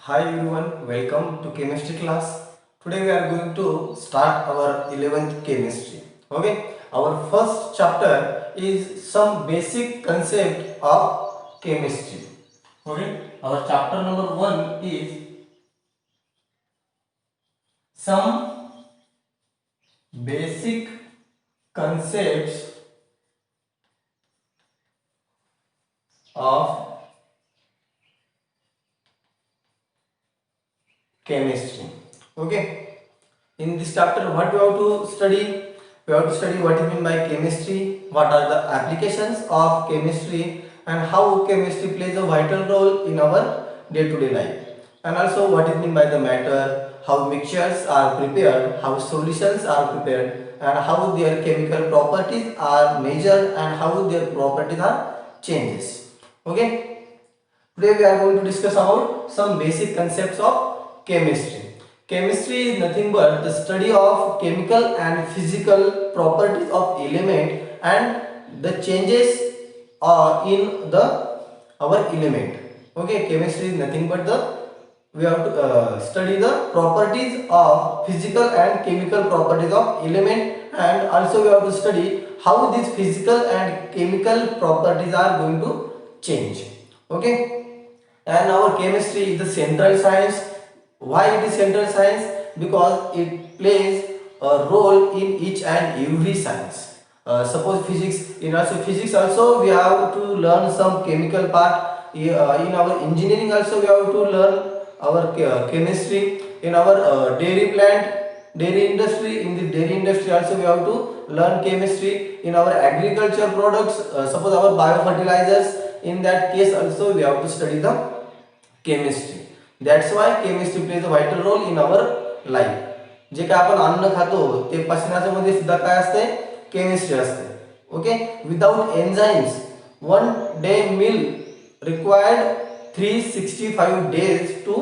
Hi everyone, welcome to chemistry class. Today we are going to start our 11th chemistry. Okay, our first chapter is some basic concept of chemistry. Okay, our chapter number 1 is some basic concepts of chemistry. Okay, in this chapter, what we have to study? We have to study what is meant by chemistry, what are the applications of chemistry, and how chemistry plays a vital role in our day-to-day life. And also what is meant by the matter, how mixtures are prepared, how solutions are prepared, and how their chemical properties are measured and how their properties are changes. Okay. Today we are going to discuss about some basic concepts of chemistry. Chemistry is nothing but the study of chemical and physical properties of element and the changes in the our element. Okay, chemistry is nothing but the we have to study the properties of physical and chemical properties of element, and also we have to study how these physical and chemical properties are going to change. Okay, and our chemistry is the central science. Why it is central science? Because it plays a role in each and every science. Suppose physics, in also physics also we have to learn some chemical part. In our engineering also we have to learn our chemistry. In our dairy plant, dairy industry, in the dairy industry also we have to learn chemistry. In our agriculture products, suppose our biofertilizers, in that case also we have to study the chemistry. That's why chemistry plays a vital role in our life. जे काय आपण अन्न खातो ते पचनाच्या मध्ये सुद्धा काय असते, केमिस्ट्री असते. Okay, without enzymes one day meal required 365 days to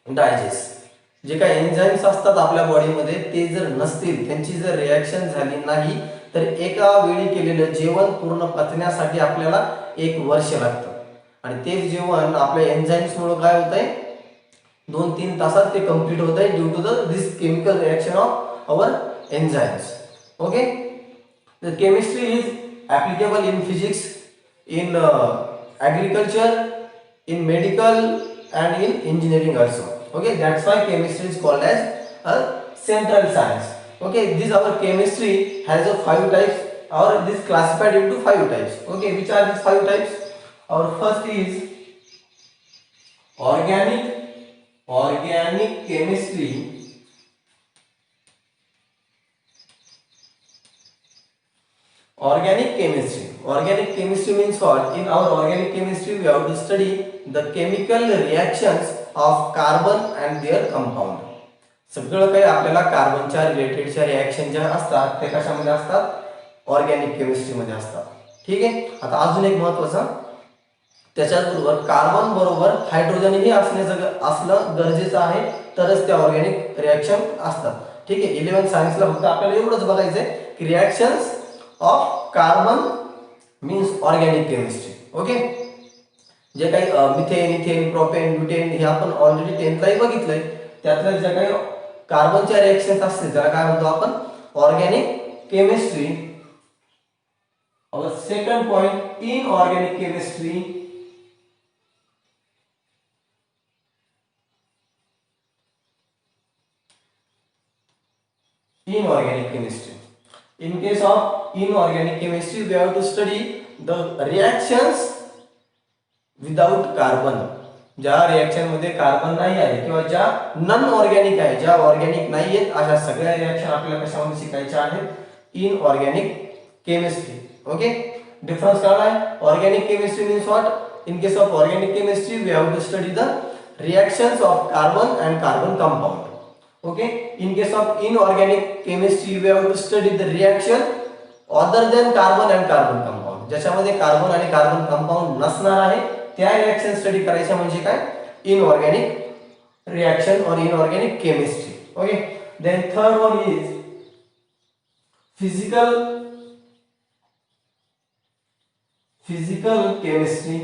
digest. जे काही एन्झाइम्स असतात आपल्या बॉडीमध्ये ते जर नसतील, त्यांची जर रिएक्शन झाली नाही तर एका वेळी केलेलं जेवण पूर्ण पचण्यासाठी आपल्याला 1 वर्ष लागतं. आणि तेच जेवण आपल्या एन्झाइम्स मुळे काय होत आहे, 2-3 तासात ते कंप्लीट होत आहे due to the this chemical reaction of our enzymes. Okay, the chemistry is applicable in physics, in agriculture, in medical, and in engineering also. Okay, that's why chemistry is called as a central science. Okay, this our chemistry has a 5 types, or this classified into 5 types. Okay, which are these 5 types? Our first is organic chemistry. Organic chemistry means what? In our organic chemistry we have to study the chemical reactions of carbon and their compound. सगळं काही आपल्याला कार्बनच्या रिलेटेडच्या reaction ज्या असतात ते कशामध्ये असतात, organic chemistry मध्ये असतात. ठीक आहे. आता अजून एक महत्त्वाचा, त्याच्याबरोबर कार्बन बरोबर हायड्रोजनही असलं गरजेचं आहे तरच त्या ऑर्गॅनिक रिएक्शन असतात. ठीक आहे. 11 सायन्सला फक्त आपल्याला एवढंच बघायचं आहे की reactions of carbon means organic chemistry. Okay, जे काही मिथेन, इथेन, प्रोपेन, ब्युटेन हे आपण ऑलरेडी 10thलाही बघितलंय. त्यातल्या ज्या काही कार्बनच्या रिएक्शन्स असतील त्याला काय म्हणतो आपण, organic chemistry. Our second point in organic chemistry in case of inorganic chemistry we have to study the reactions without carbon. ज्या रिएक्शन मध्ये कार्बन नाही आहे किंवा ज्या नॉन ऑर्गॅनिक आहे, ज्या ऑर्गॅनिक नाही आहेत, अशा सगळ्या रिएक्शन आपल्याला कशामध्ये शिकायच्या आहेत, in organic chemistry. Okay, difference काय आहे? Organic chemistry means what? In case of organic chemistry we have to study the reactions of carbon and carbon compound. Okay, in case of inorganic chemistry we have to study the reaction other than carbon and carbon compound. ज्याच्यामध्ये carbon आणि carbon compound नसणार आहे त्या reaction study करायच्या म्हणजे काय, inorganic reaction और inorganic chemistry. Okay, then third one is physical chemistry.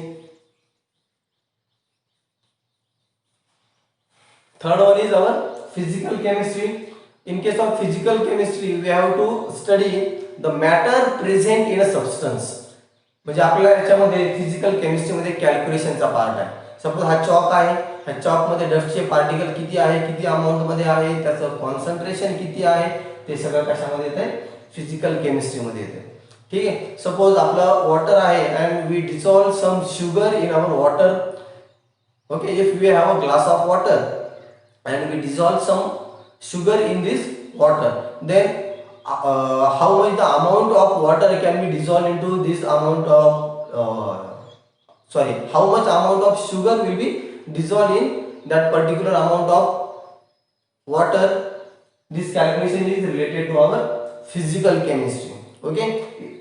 Third one is our physical chemistry. In case of physical chemistry we have to study the matter present in a substance. म्हणजे आपल्या याच्यामध्ये physical chemistry मध्ये कॅल्क्युलेशनचा part आहे. Suppose हा chalk आहे, ह्या chalk मध्ये डस्टचे particle किती आहे, किती अमाउंट मध्ये आहे, त्याचं कॉन्सन्ट्रेशन किती आहे, ते सगळं कशामध्ये येते, फिजिकल केमिस्ट्री मध्ये येते. ठीक आहे. सपोज आपलं वॉटर आहे and we dissolve some sugar in our water. Okay, if we have a glass of water and we dissolve some sugar in this water, then how much the amount of water can be dissolved into this amount of how much amount of sugar will be dissolved in that particular amount of water. This calculation is related to our physical chemistry. Okay,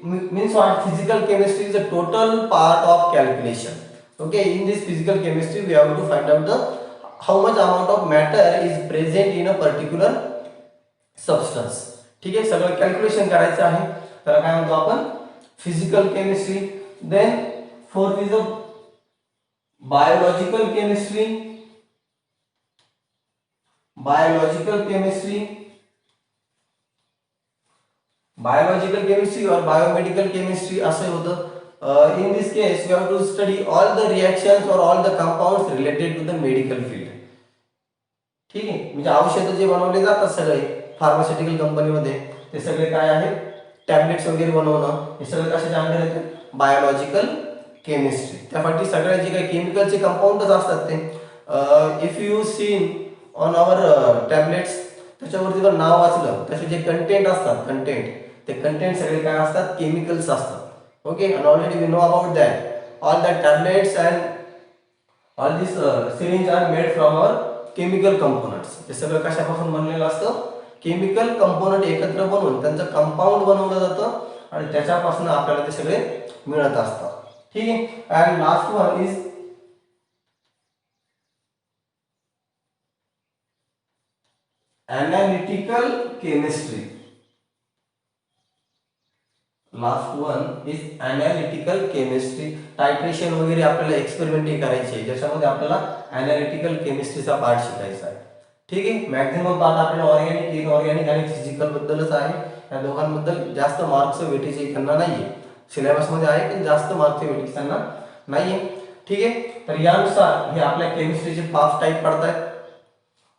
means what? Physical chemistry is a total part of calculation. Okay, in this physical chemistry we have to find out the how much amount of matter is present in a particular substance. ठीक आहे, सगळं calculation करायचं आहे, त्याला काय म्हणतो आपण, physical chemistry. Then fourth is a biological chemistry. Biological chemistry, biological chemistry और बायोमेडिकल केमिस्ट्री असं होतं. In this case we have to study all the reactions or all the compounds related to the medical field. ठीक आहे, म्हणजे औषध जे बनवले जातात सगळे फार्मास्युटिकल कंपनीमध्ये, ते सगळे काय आहे, टॅबलेट्स वगैरे बनवणं, हे सगळं कशाच्या अंडर येते, बायोलॉजिकल केमिस्ट्री. त्यासाठी सगळ्या जे काही केमिकलचे कंपाऊंडच असतात ते, if you seen on our tablets, त्याच्यावरती जर नाव वाचलं त्याचे जे कंटेंट असतात, ते कंटेंट सगळे काय असतात, केमिकल्स असतात. Okay, and already we know about that. All the tablets and all these syringes are made from our chemical components. हे सगळं कशापासून बनलेलं असतं, केमिकल कंपोनंट एकत्र बनवून त्यांचं कंपाऊंड बनवलं जातं आणि त्याच्यापासून आपल्याला ते सगळे मिळत असतात. ठीक आहे. And last one is analytical chemistry. Last one is analytical chemistry. Titration वगैरे आपल्याला एक्सपेरिमेंट करायचे आहे, ज्याच्यामध्ये आपल्याला अनालिटिकल केमिस्ट्रीचा पार्ट शिकायचा आहे. ठीक आहे. मॅक्झिमम पार्ट आपल्याला ऑर्गॅनिक, इनऑर्गॅनिक आणि फिजिकल बद्दलच आहे. या दोघांबद्दल जास्त मार्क्स वेटेज त्यांना नाहीये, सिलेबस मध्ये आहे पण जास्त मार्क्स वेटेज त्यांना नाहीये. ठीक आहे. तर यानुसार हे आपल्या केमिस्ट्रीचे 5 टाइप पडतात: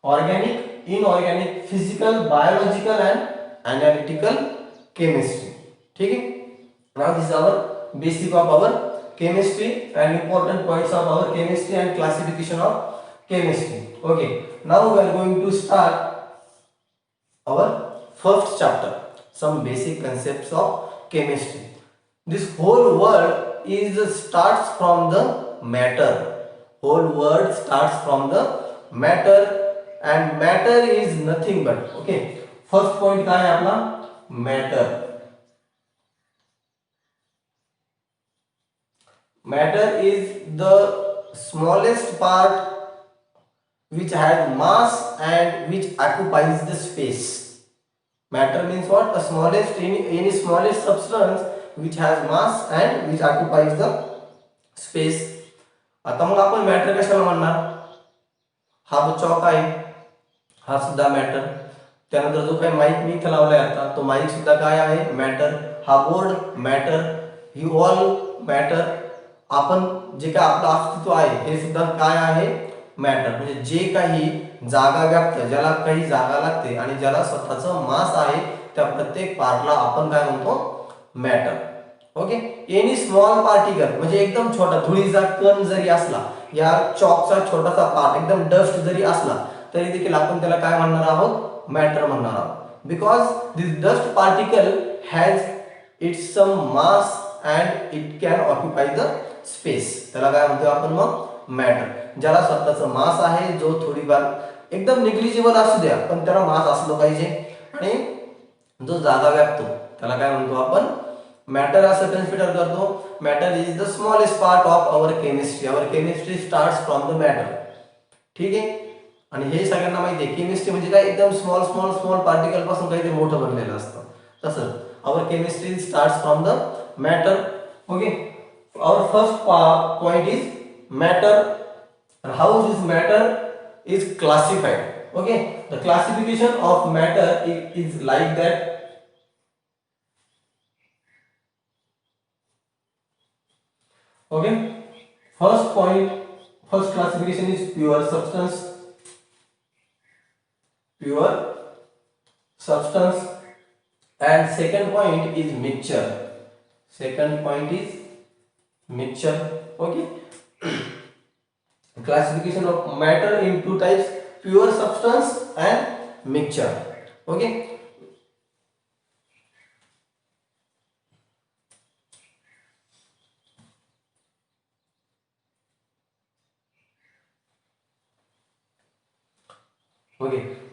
organic, inorganic, physical, biological and analytical chemistry. ठीक है. Now this is our basic of our chemistry and important points of our chemistry and classification of chemistry. Okay, now we are going to start our first chapter, some basic concepts of chemistry. This whole world is starts from the matter. Whole world starts from the matter and matter is nothing but, okay, first point काय आहे आपला, matter. Matter is the smallest part which has mass and which occupies the space. Matter means what? A smallest, any smallest substance which has mass and which occupies the space. आता मग आपण matter कशाला म्हणणार, हा जो chalk आहे हा सुद्धा मॅटर. त्यानंतर जो काही माईक मी इथे लावलाय आता, तो माईक सुद्धा काय आहे, मॅटर. हा बोर्ड मॅटर, ही वॉल मॅटर. आपण जे काय आपलं अस्तित्व आहे हे सुद्धा काय आहे, मॅटर. म्हणजे जे काही जागा व्याप्त, ज्याला काही जागा लागते आणि ज्याला स्वतःचं मास आहे, त्या प्रत्येक पार्टला आपण काय म्हणतो, matter. Okay. Any small particle म्हणजे एकदम छोटा धुळीचा कण जरी असला, या चॉकचा छोटासा पार्ट एकदम डस्ट जरी असला तरी देखील आपण त्याला काय म्हणणार आहोत, मॅटर म्हणणार आहोत. Because this dust particle has its some mass and it can occupy the space. त्याला काय म्हणतो आपण मग, मॅटर. ज्याला स्वतःचं मास आहे, जो थोडीफार एकदम निग्लिजिबल असू द्या पण त्याला मास असलं पाहिजे आणि जो जागा व्यापतो त्याला काय म्हणतो आपण, मॅटर असं कन्सिडर करतो. Matter is the smallest part of our chemistry. Our chemistry starts from the matter. ठीक आहे. आणि हे सगळ्यांना माहिती आहे, केमिस्ट्री म्हणजे काय, एकदम स्मॉल स्मॉल स्मॉल पार्टिकल पासून काहीतरी मोठं बनलेलं असतं. तसं our chemistry starts from the matter. Okay. Our first point is matter. And how is this matter is classified. Okay, the classification of matter is like that. Okay, first classification is pure substance, and second point is mixture. Okay, classification of matter in two types: pure substance and mixture. Okay,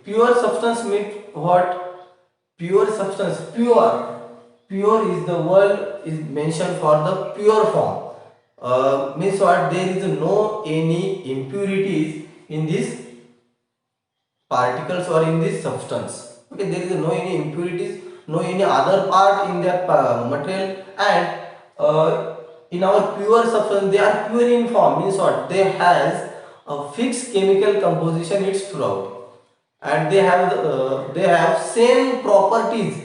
pure substance means what? Pure substance, pure is the word is mentioned for the pure form. Means what? There is no any impurities in this particles or in this substance. Okay, there is no any impurities, no any other part in that material, and in our pure substance they are pure in form. Means what? They has a fixed chemical composition its throughout, and they have same properties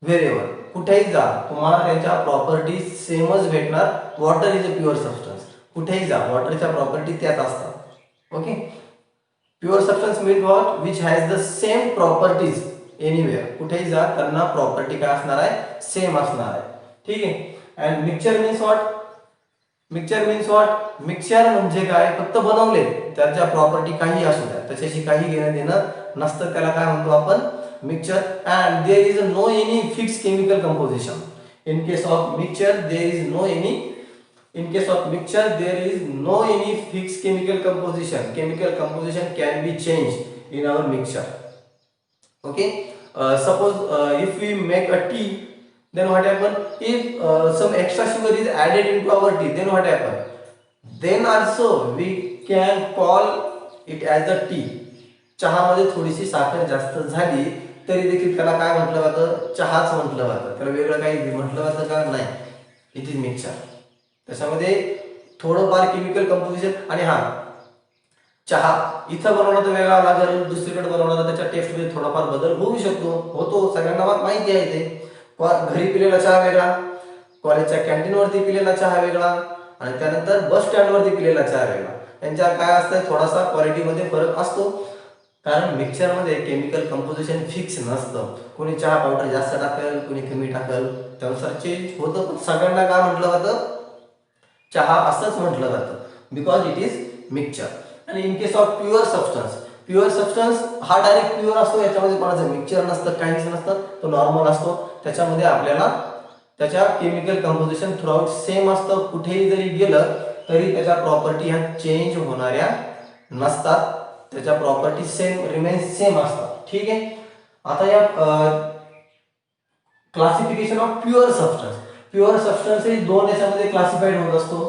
wherever. कुठेही जा तुम्हाला त्यांच्या properties सेमच भेटणार. Water is a pure substance. कुठेही जा वॉटरच्या property त्याच असतात. Okay, pure substance mean what? Which has the same properties anywhere. कुठेही जा त्यांना प्रॉपर्टी काय असणार आहे? सेम असणार आहे. ठीक आहे. And mixture means what? Mixture म्हणजे काय? फक्त बनवले, त्याच्या प्रॉपर्टी काही असू द्या, त्याच्याशी काही घेणं देणं नसतं, त्याला काय म्हणतो आपण? Mixture. And there is no any fixed chemical composition. In case of mixture there is no any fixed chemical composition. Chemical composition can be changed in our mixture. Okay, suppose if we make a tea, then what happen? If some extra sugar is added into our tea, then what happen? Then also we can call it as a tea. चहामध्ये थोडीशी साखर जास्त झाली तरी देखील त्याला काय म्हटलं जातं? चहाच म्हटलं जातं. त्याला वेगळं काही म्हटलं जातं का? नाही. It is mixture. त्याच्यामध्ये थोडंफार केमिकल कंपोजिशन. आणि हा चहा इथं बनवला तर वेगळा लागेल, दुसरीकडे बनवला तर त्याच्या टेस्टमध्ये थोडाफार बदल होऊ होतो. सगळ्यांना माहिती आहे ते. घरी पिलेला चहा वेगळा, कॉलेजच्या कॅन्टीनवरती पिलेला चहा वेगळा, आणि त्यानंतर बस स्टँडवरती पिलेला चहा वेगळा. त्यांच्या काय असतं? थोडासा क्वालिटीमध्ये फरक असतो, कारण मिक्सचरमध्ये केमिकल कंपोजिशन फिक्स नसतं. कोणी चहा पावडर जास्त टाकेल, कोणी कमी टाकेल, त्यानुसार चेंज होतं. पण सगळ्यांना काय म्हटलं जातं? चहा असंच म्हटलं जातं, बिकॉज इट इज मिक्सचर. आणि in case of pure substance हा डायरेक्ट प्युअर असतो. याच्यामध्ये कोणाचं मिक्सचर नसतं, काहीच नसतं, तो नॉर्मल असतो. त्याच्यामध्ये आपल्याला त्याच्या केमिकल कंपोजिशन थ्रूआउट सेम असतं. कुठेही जरी गेलं तरी त्याच्या प्रॉपर्टी ह्या चेंज होणाऱ्या नसतात. त्याच्या प्रॉपर्टी रिमेन्स सेम असतात. ठीक आहे. आता या क्लासिफिकेशन ऑफ प्युअर सबस्टन्स हे दोन याच्यामध्ये क्लासिफाईड होत असतो.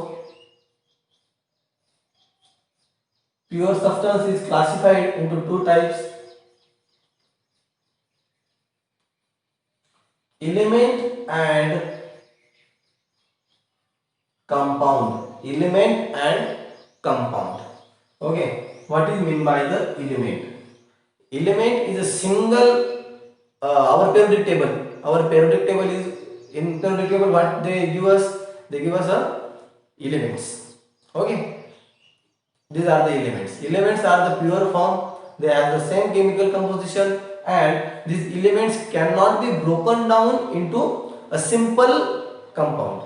Pure substance is classified into two types: element and compound. Okay, what is mean by the element? Element is a single our periodic table is in periodic table. What they give us? They give us a elements. Okay, these are the elements. Elements are the pure form. They have the same chemical composition, and these elements cannot be broken down into a simple component.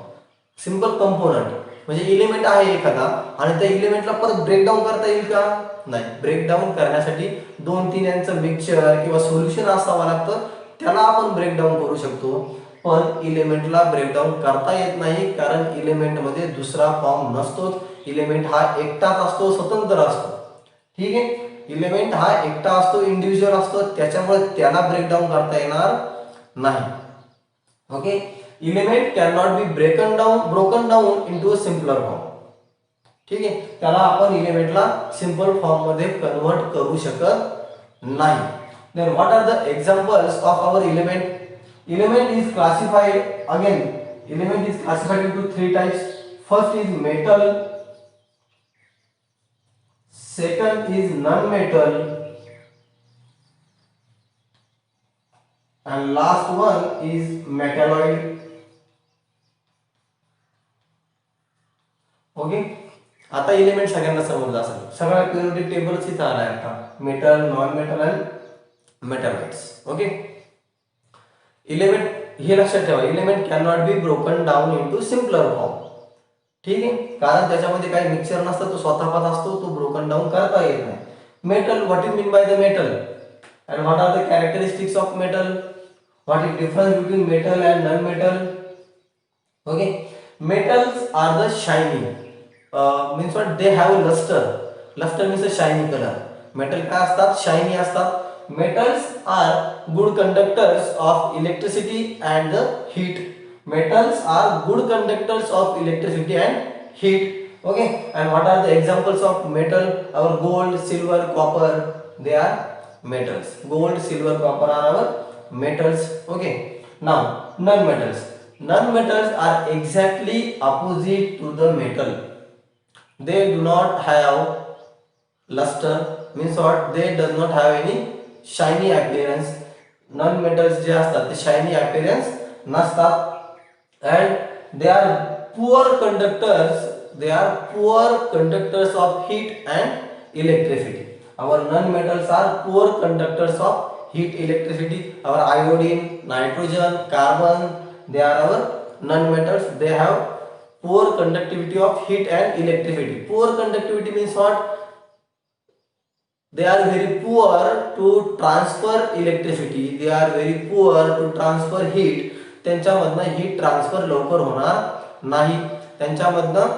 म्हणजे element आहे एखादा आणि त्या एलिमेंटला परत breakdown करता येईल का? नाही. ब्रेकडाऊन करण्यासाठी 2-3 यांचं मिक्सचर किंवा सोल्युशन असावं लागतं, त्याला आपण ब्रेकडाऊन करू शकतो. पण एलिमेंटला ब्रेकडाऊन करता येत नाही, कारण एलिमेंटमध्ये दुसरा फॉर्म नसतो. एलिमेंट हा एकटाच असतो, स्वतंत्र असतो. ठीक आहे. एलिमेंट हा एकटा असतो, इंडिव्हिज्युअल असतो, त्याच्यामुळे त्याला ब्रेकडाऊन करता येणार नाही. Okay, element cannot be broken down into a simpler form. ठीक आहे. त्याला आपण एलिमेंटला सिंपल फॉर्म मध्ये कन्वर्ट करू शकत नाही. then what are the examples of our element is classified into three types. First is metal, second is non-metal, and last one is metalloid. Okay, आता element सगळ्यांना समजलं असेल. सगळा पिरियोडिक टेबलच इथं आलाय आता, मेटल, नॉन मेटल आणि मेटॅलॉइड्स. ओके, एलिमेंट हे लक्षात ठेवा, element can not be broken down into simpler form. ठीक आहे, कारण त्याच्यामध्ये काही मिक्सचर नसतं, तो स्वतःपास असतो, तो ब्रोकन डाऊन करता येत नाही. Metal, what is mean by the metal and what are the characteristics of metal, what is difference between metal and non metal. Okay, metals are the shiny, means what, they have luster. Luster means a shiny color. Metal काय असतात, shiny असतात. Metals are good conductors of electricity and the heat. Metals are good conductors of electricity and heat. Okay, and what are the examples of metal? Our gold, silver, copper, they are metals. Gold, silver, copper are our metals. Okay, now non-metals. Non-metals are exactly opposite to the metal. They do not have luster, means what, they does not have any shiny appearance. Non-metals जे असतात ते shiny appearance नसतात, and they are poor conductors. They are poor conductors of heat and electricity. Our non-metals are poor conductors of heat, electricity. Our iodine, nitrogen, carbon, they are our non-metals. They have poor conductivity of heat and electricity. Poor conductivity means what? They are very poor to transfer electricity. They are very poor to transfer heat. त्यांच्यामधनं heat transfer लवकर होणार नाही, त्यांच्यामधनं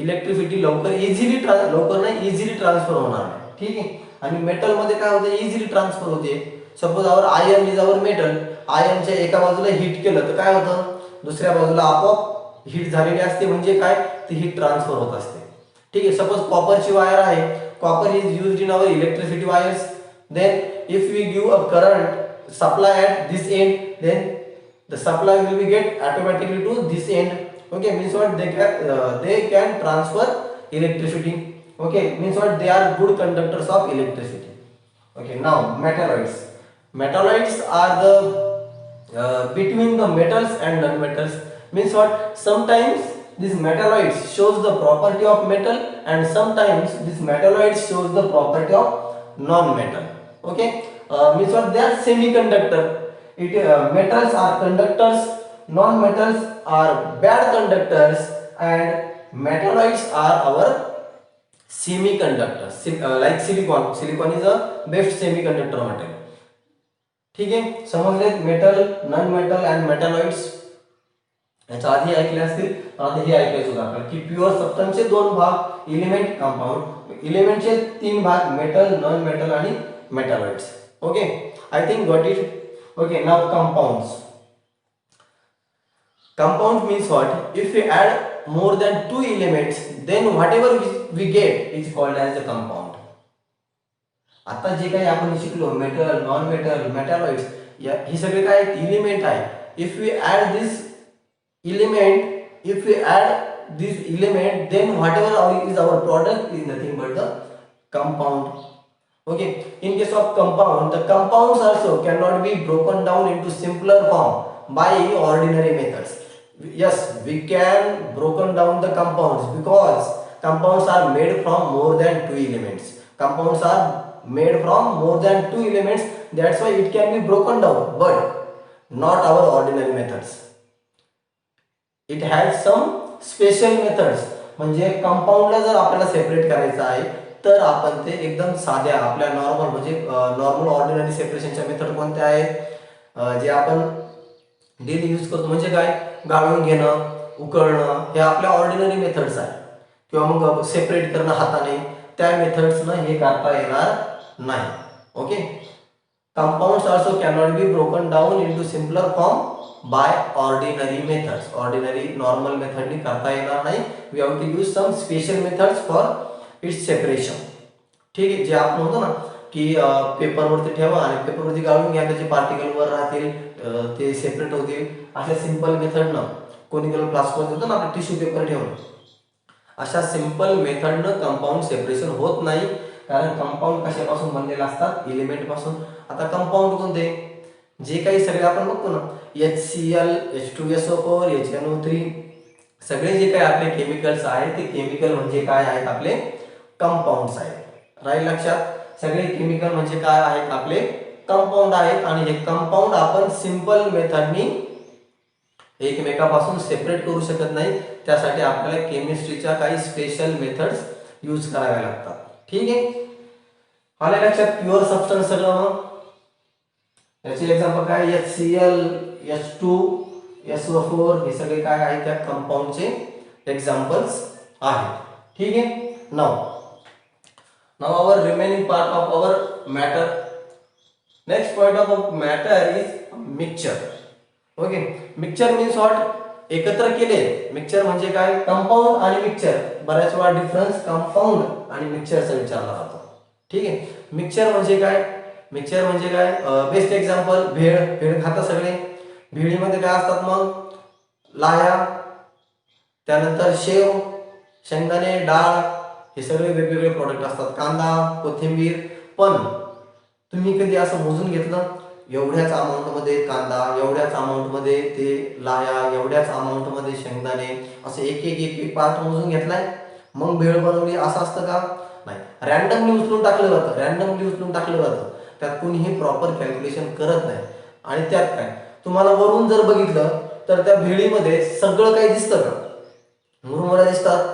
electricity लवकर लवकर नाही, easily transfer होणार नाही. ठीक आहे, आणि मेटल मध्ये काय होतं, इझिली ट्रान्सफर होते. Suppose our iron is our metal. आयर्नच्या एका बाजूला हीट केलं तर काय होतं, दुसऱ्या बाजूला आपोआप हीट झालेली असते, म्हणजे काय, ती हीट ट्रान्सफर होत असते. ठीक आहे, सपोज कॉपरची वायर आहे, copper is used in our electricity wires. Then if we give a current supply at this end, then the supply will be get automatically to this end. Okay, means what, they can transfer electricity. Okay, means what, they are good conductors of electricity. Okay, now metalloids. Metalloids are the between the metals and non-metals. Means what, sometimes this metalloids shows the property of metal, and sometimes this metalloids shows the property of non-metal. Okay, means what, they are semiconductor. Metals are conductors, non-metals are bad conductors, and metalloids are our semiconductors. Like silicon. Silicon is a best semiconductor material. ठीक आहे, समजले metal, non metal and metalloids. याच्या आधी ऐकले असतील, आता हे ऐकायचं होतं आपल्याला की प्युअर सबस्टन्सचे दोन भाग, एलिमेंट, कंपाऊंड. एलिमेंटचे तीन भाग, मेटल, नॉन मेटल आणि metalloids. Okay, I think got it. Okay, now compounds. Compound means what? If we add more than two elements, then whatever we get is called as a compound. आता जे काही आपण शिकलो, metal, non metal, metalloids, हे सगळे काय element आहे. If we add this element, then whatever is our product is nothing but the compound. Okay, in case of compound, the compounds also cannot be broken down into simpler form by ordinary methods. Yes, we can broken down the compounds because compounds are made from more than two elements. Compounds are made from more than two elements, that's why it can be broken down, but not our ordinary methods. It has some special methods. म्हणजे कंपाऊंडला जर आपल्याला separate करायचं आहे तर आपण ते एकदम साध्या आपल्या नॉर्मल, म्हणजे नॉर्मल ऑर्डिनरी सेपरेशनच्या मेथड कोणत्या आहेत, जे आपण डेली यूज करतो. म्हणजे काय, गाळून घेणं, उकळणं, हे आपल्या ऑर्डिनरी मेथड्स आहेत. किंवा मग सेपरेट करणं हाताने, त्या मेथड्सनं हे करता येणार नाही. Okay, compounds also cannot be broken down into simpler form by ordinary methods. Ordinary normal मेथडनी करता येणार नाही. We have to use some special methods for its separation. ठीक आहे, जे आपण होतं ना की पेपरवरती ठेवा आणि पेपरवरती गाळून घ्या, त्याचे पार्टिकल वर राहतील, ते सेपरेट होतील. अशा सिंपल मेथडनं, कोनिकल प्लास्टिक होतं ना आपलं टिश्यू पेपर ठेवून, अशा सिंपल मेथडनं कंपाऊंड सेपरेशन होत नाही. कारण कंपाऊंड कशापासून बनलेले असतात, एलिमेंट पासून. आता कंपाऊंड कोणते, जे काही सगळे आपण बघतो ना, HCl, H2SO4, HNO3, सगळे जे काही आपले केमिकल्स आहेत ते केमिकल म्हणजे काय आहेत, आपले कंपाऊंड्स आहेत. राहील लक्षात, सगळे केमिकल म्हणजे काय आहेत, आपले कंपाऊंड आहेत. आणि हे कंपाऊंड आपण सिंपल मेथडनी एकमेकापासून सेपरेट करू शकत नाही, त्यासाठी आपल्याला केमिस्ट्रीच्या काही स्पेशल मेथड्स यूज कराव्या लागतात. ठीक आहे, आले लक्षात. प्युअर सबस्टन्स सगळं, मग याचे एक्झाम्पल काय, HCl, H2, SO4, हे सगळे काय आहेत, त्या कंपाऊंडचे एक्झाम्पल्स आहेत. ठीक आहे. Now our remaining part of our matter, next point of matter is mixture. Okay, mixture means what, एकत्र केले. मिक्सचर म्हणजे काय, कंपाऊंड आणि मिक्सचर. बऱ्याच वेळा डिफरन्स कंपाऊंड आणि मिक्सचरचा विचारला जातो. ठीक आहे, मिक्सचर म्हणजे काय, मिक्सचर म्हणजे काय, बेस्ट एक्झाम्पल भेळ. भेळ खाता सगळे, भेळीमध्ये काय असतात मग, लाह्या, त्यानंतर शेव, शेंगदाणे, डाळ, हे सगळे वेगवेगळे प्रोडक्ट असतात. कांदा, कोथिंबीर. पण तुम्ही कधी असं मोजून घेतलं, एवढ्याच अमाऊंट मध्ये कांदा, एवढ्याच अमाऊंट मध्ये ते लाह्या, एवढ्याच अमाऊंट मध्ये शेंगदाणे, असे एक एक एक एक पार्ट मोजून घेतलाय मग भेळ बनवली, असं असतं का, नाही. रॅन्डमली उचलून टाकलं जातं, रॅन्डमली उचलून टाकलं जातं, त्यात कोणीही प्रॉपर कॅल्क्युलेशन करत नाही. आणि त्यात काय, तुम्हाला वरून जर बघितलं तर त्या भेळीमध्ये सगळं काही दिसतं का, मुरमुऱ्या दिसतात,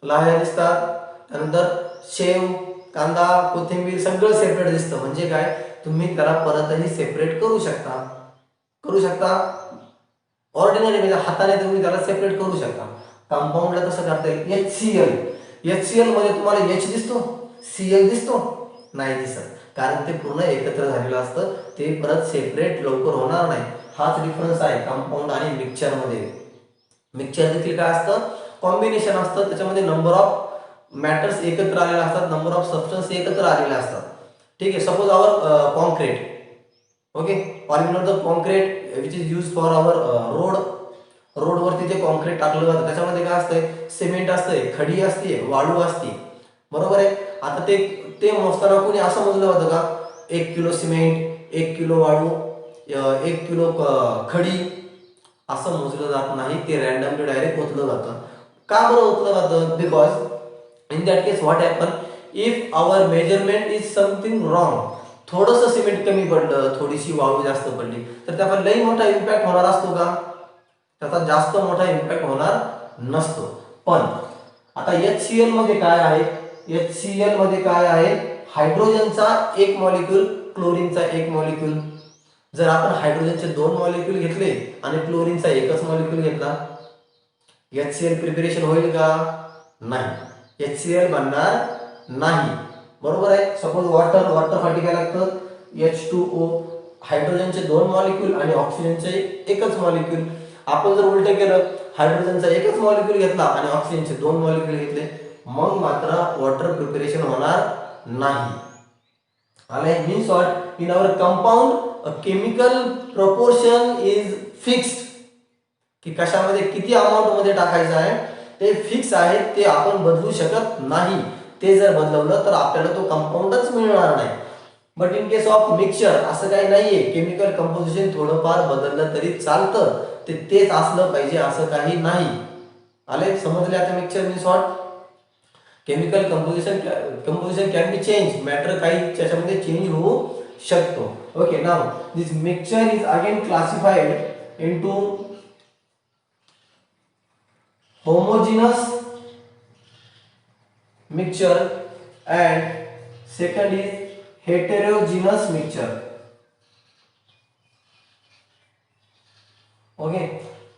लाह्या दिसतात, त्यानंतर शेव, कांदा, कोथिंबीर सगळं सेपरेट दिसतं. म्हणजे काय, तुम्ही त्याला परतही सेपरेट करू शकता, ऑर्डिनरी म्हणजे हाताने तुम्ही त्याला सेपरेट करू शकता. कंपाऊंडला तसं करता येईल. HCl मध्ये तुम्हाला H दिसतो, Cl दिसतो, नाही दिसत, कारण ते पूर्ण एकत्र झालेलं असतं, ते परत सेपरेट लवकर होणार नाही. हाच डिफरन्स आहे कंपाऊंड आणि मिक्सचर मध्ये. मिक्सचर देखील काय असतं, कॉम्बिनेशन असतं, त्याच्यामध्ये नंबर ऑफ मॅटर्स एकत्र आलेले असतात, नंबर ऑफ सबस्टन्स एकत्र आलेले असतात. ठीक आहे, suppose our concrete. Okay, all you know the concrete which is use for our road. रोडवरती जे कॉन्क्रीट टाकलं जातं त्याच्यामध्ये काय असतंय, सिमेंट असतंय, खडी असते, वाळू असते, बरोबर आहे. आता ते ते मोजताना कोणी असं मोजलं होतं का, 1 किलो सिमेंट, 1 किलो वाळू, 1 किलो खडी, असं मोजलं जात नाही. ते रॅन्डमली डायरेक्ट ओतलं जातं. का बरं ओतलं जातं, because in that case what happen, if our measurement is something wrong, थोडंसं सिमेंट कमी पडलं, थोडीशी वाळू जास्त पडली, तर त्याचा लई मोठा इम्पॅक्ट होणार असतो का, त्याचा जास्त मोठा इम्पॅक्ट होणार नसतो. पण आता HCl मध्ये काय आहे, HCl मध्ये काय आहे, हायड्रोजनचा एक मॉलिक्यूल, क्लोरीनचा एक मॉलिक्यूल. जर आपण हायड्रोजनचे 2 मॉलिक्यूल घेतले आणि क्लोरीनचा एकच मॉलिक्यूल घेतला, HCl प्रिपरेशन होईल का, नाही, HCl बनणार नाही, बरोबर आहे. सपोज वॉटरसाठी काय लागतं, H2O, हायड्रोजनचे 2 मॉलिक्यूल आणि ऑक्सिजनचे एकच मॉलिक्यूल. आपण जर उलट केलं, हायड्रोजनचा एकच मॉलिक्यूल घेतला आणि ऑक्सिजनचे 2 मॉलिक्यूल घेतले, मग मात्र वॉटर प्रिपरेशन होणार नाही. आले, means what, in our compound a chemical proportion is fixed, की कशामध्ये किती अमाऊंट मध्ये टाकायचं आहे ते फिक्स आहे, ते आपण बदलू शकत नाही. ते जर बदलवलं तर आपल्याला तो कंपाऊंडच मिळणार नाही. But in case of mixture असं काही नाहीये, केमिकल कंपोजिशन थोडंफार बदललं तरी चालतं, ते तेच असलं पाहिजे असं काही नाही. आले, समजले आता mixture means what, chemical composition can be change, matter काही त्याच्यामध्ये चेंज होऊ शकतो. Okay, now this mixture is again classified into homogeneous mixture and second is heterogeneous mixture. Okay,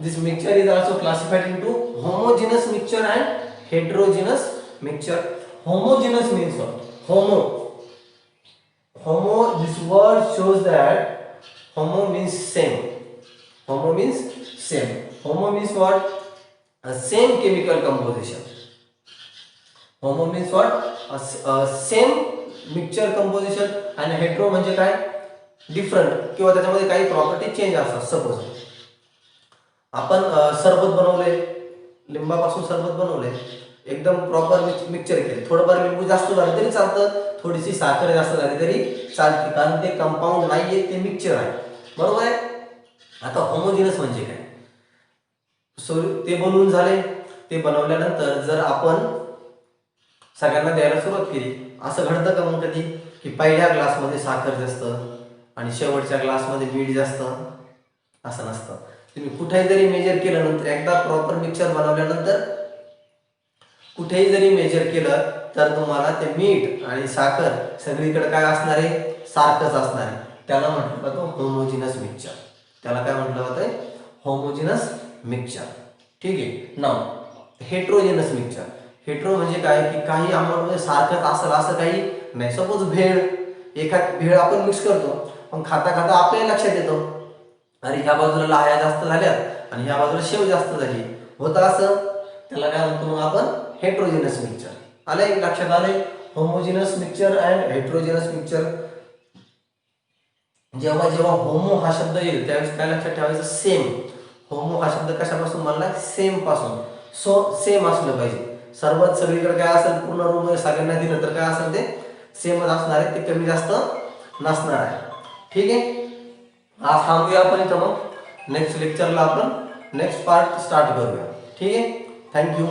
this mixture is also classified into homogeneous mixture and heterogeneous mixture. Homogeneous means what, homo, this word shows that homo means same, homo means same, homo means what, a same chemical composition. Homo means what, a same mixture composition. आणि hetero म्हणजे काय, different किंवा त्याच्यामध्ये काही property change असतात. Suppose आपण सरबत बनवले, लिंबापासून सरबत बनवले, एकदम प्रॉपर मिक्सचर केलं, थोडंफार लिंबू जास्त झालं तरी चालतं, थोडीशी साखर जास्त झाली तरी चालते, कारण ते कंपाऊंड नाहीये, ते मिक्सचर आहे, बरोबर आहे. आता होमोजिनस म्हणजे काय, सो ते बनवून झाले. ते बनवल्यानंतर जर आपण सगळ्यांना द्यायला सुरुवात केली, असं घडतं का मग कधी की पहिल्या ग्लासमध्ये साखर जास्त आणि शेवटच्या ग्लासमध्ये मीठ जास्त? असं नसतं. तुम्ही कुठेही जरी मेजर केलं, नंतर एकदा प्रॉपर मिक्सचर बनवल्यानंतर कुठेही जरी मेजर केलं तर तुम्हाला ते मीठ आणि साखर सगळीकडे काय असणार आहे, सारखंच असणार आहे. त्याला म्हटलं जातं होमोजिनस मिक्सचर. त्याला काय म्हटलं जातं, होमोजिनस मिक्सचर. ठीक आहे. नाव हेट्रोजिनस मिक्सचर. हेट्रो म्हणजे काय की काही अमाऊंटमध्ये सारखंच असेल असं काही नाही. सपोज भेळ, एखाद भेळ आपण मिक्स करतो, पण खाता खाता आपल्याला लक्षात येतं अरे ह्या बाजूला लाह्या जास्त झाल्यात आणि ह्या बाजूला शेव जास्त झाली, होतं असं. त्याला काय म्हणतो मग आपण, हेट्रोजिनस मिक्सचर. आलंय लक्षात, आलंय. Homogeneous mixture and heterogeneous mixture. जेव्हा जेव्हा होमो हा शब्द येईल त्यावेळेस काय लक्षात ठेवायचं, सेम. होमो हा शब्द कशापासून बनला, सेम पासून. सो सेम असलं पाहिजे. सर्वात सगळीकडे काय असेल, पूर्ण रूम सगळ्यांना दिलं तर काय असेल, ते सेमच असणार आहे, ते कमी जास्त नसणार आहे. ठीक आहे. आज थांबूया आपण इथं, मग नेक्स्ट लेक्चरला आपण नेक्स्ट पार्ट स्टार्ट करूया. ठीक आहे. थँक्यू.